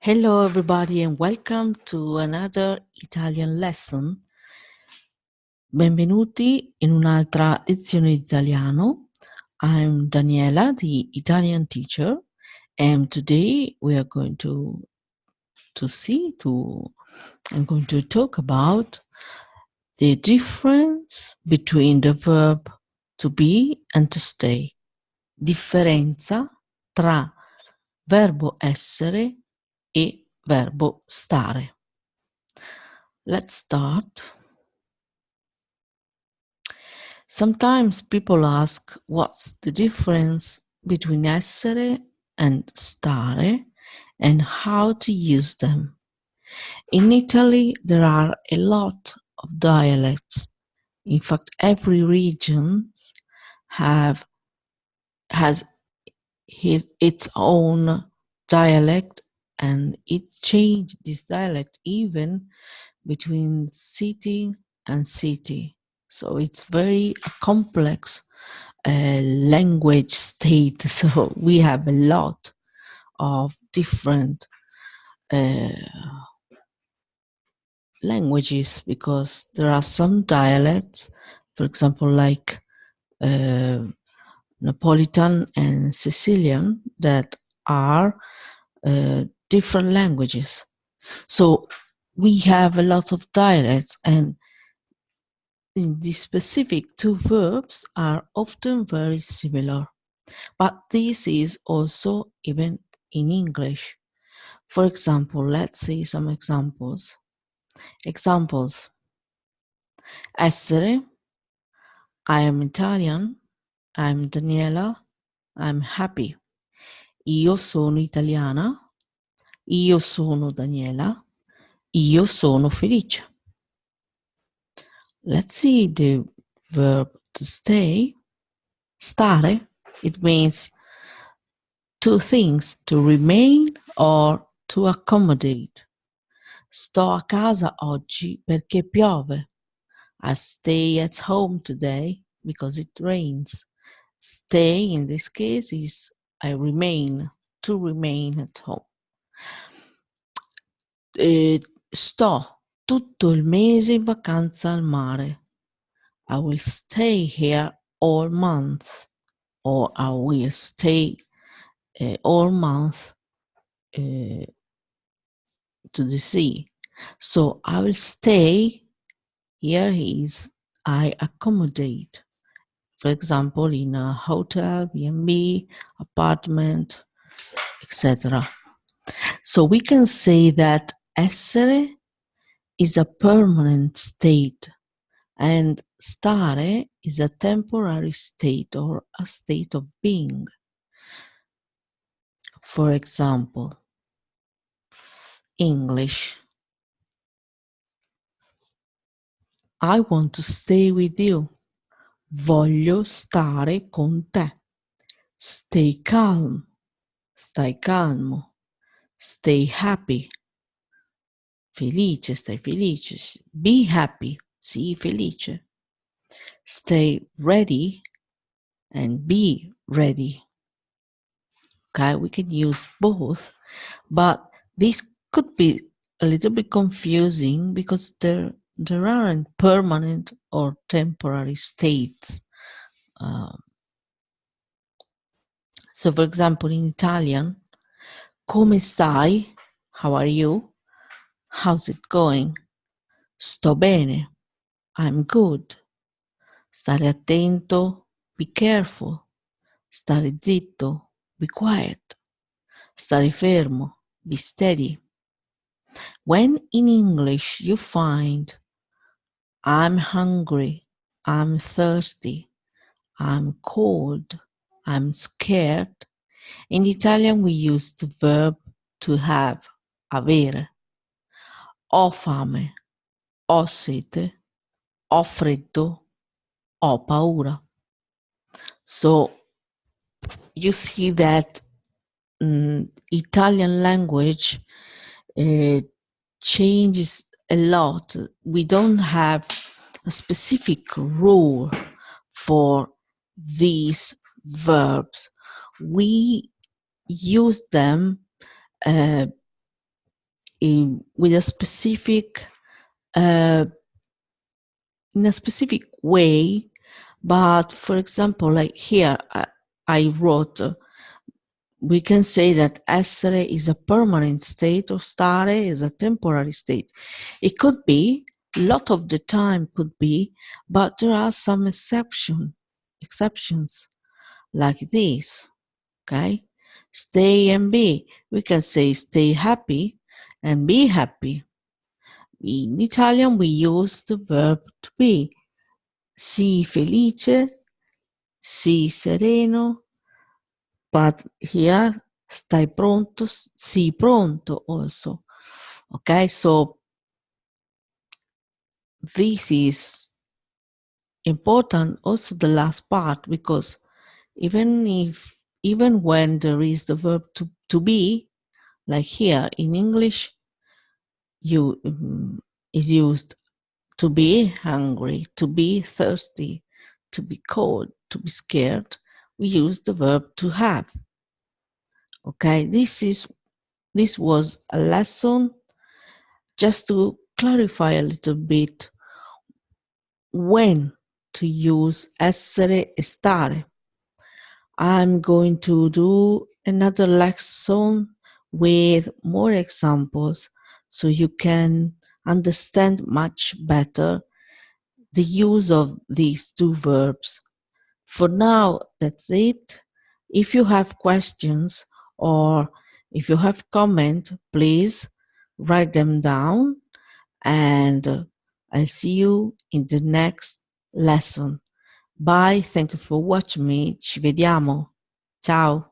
Hello everybody and welcome to another Italian lesson. Benvenuti in un'altra lezione di italiano. I'm Daniela, the Italian teacher, and today we are going I'm going to talk about the difference between the verb to be and to stay. Differenza tra verbo essere e verbo stare. Let's start. Sometimes people ask what's the difference between essere and stare and how to use them. In Italy, there are a lot of dialects. In fact, every region has its own dialect, and it changed this dialect even between city and city. So it's very complex language state. So we have a lot of different languages because there are some dialects, for example, like Napolitan and Sicilian, that are different languages. So we have a lot of dialects, and the specific two verbs are often very similar, but this is also even in English. For example, let's see some examples. Examples. Essere, I am Italian, I'm Daniela, I'm happy. Io sono italiana, io sono Daniela, io sono felice. Let's see the verb to stay. Stare, it means two things, to remain or to accommodate. Sto a casa oggi perché piove. I stay at home today because it rains. Stay in this case is I remain, to remain at home. Sto tutto il mese in vacanza al mare. I will stay here all month, or I will stay all month to the sea. So I will stay, here is I accommodate. For example, in a hotel, B&B, apartment, etc. So we can say that essere is a permanent state and stare is a temporary state or a state of being. For example, English. I want to stay with you. Voglio stare con te. Stay calm. Stai calmo. Stay happy. Felice, stai felice. Be happy. Sii felice. Stay ready and be ready. Okay, we can use both, but this could be a little bit confusing because there aren't permanent or temporary states. So, for example, in Italian, come stai? How are you? How's it going? Sto bene. I'm good. Stare attento. Be careful. Stare zitto. Be quiet. Stare fermo. Be steady. When in English you find I'm hungry, I'm thirsty, I'm cold, I'm scared, in Italian we use the verb to have, avere. Ho fame, ho sete, ho freddo, ho paura. So you see that Italian language changes a lot. We don't have a specific rule for these verbs. We use them with a specific in a specific way. But for example, like here I wrote, we can say that essere is a permanent state or stare is a temporary state. It could be, a lot of the time could be, but there are some exceptions like this. Okay, stay and be. We can say stay happy and be happy. In Italian we use the verb to be. Sii felice, sii sereno, but here stai pronto, sii pronto also. Okay, so this is important, also the last part, because even when there is the verb to be, like here in English, is used to be hungry, to be thirsty, to be cold, to be scared. We use the verb to have. Okay, this was a lesson just to clarify a little bit when to use essere e stare. I'm going to do another lesson with more examples so you can understand much better the use of these two verbs. For now, that's it. If you have questions or if you have comments, please write them down, and I'll see you in the next lesson. Bye, thank you for watching me. Ci vediamo. Ciao.